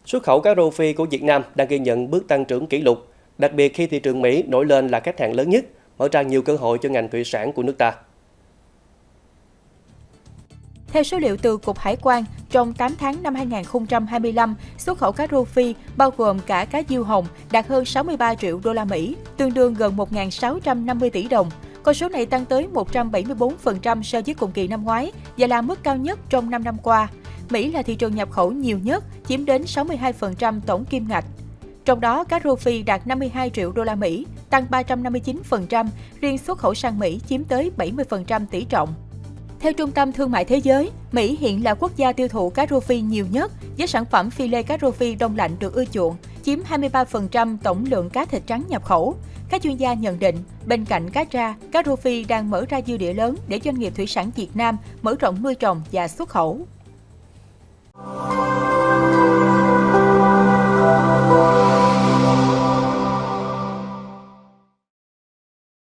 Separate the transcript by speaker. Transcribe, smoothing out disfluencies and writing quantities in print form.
Speaker 1: Xuất khẩu cá rô phi của Việt Nam đang ghi nhận bước tăng trưởng kỷ lục, đặc biệt khi thị trường Mỹ nổi lên là khách hàng lớn nhất, mở ra nhiều cơ hội cho ngành thủy sản của nước ta.
Speaker 2: Theo số liệu từ Cục Hải quan, trong 8 tháng năm 2025, xuất khẩu cá rô phi bao gồm cả cá diêu hồng đạt hơn 63 triệu đô la Mỹ, tương đương gần 1.650 tỷ đồng. Con số này tăng tới 174% so với cùng kỳ năm ngoái và là mức cao nhất trong 5 năm qua. Mỹ là thị trường nhập khẩu nhiều nhất, chiếm đến 62% tổng kim ngạch. Trong đó, cá rô phi đạt 52 triệu đô la Mỹ, tăng 359%, riêng xuất khẩu sang Mỹ chiếm tới 70% tỷ trọng. Theo Trung tâm Thương mại Thế giới, Mỹ hiện là quốc gia tiêu thụ cá rô phi nhiều nhất, với sản phẩm phi lê cá rô phi đông lạnh được ưa chuộng, chiếm 23% tổng lượng cá thịt trắng nhập khẩu. Các chuyên gia nhận định, bên cạnh cá tra, cá rô phi đang mở ra dư địa lớn để doanh nghiệp thủy sản Việt Nam mở rộng nuôi trồng và xuất khẩu.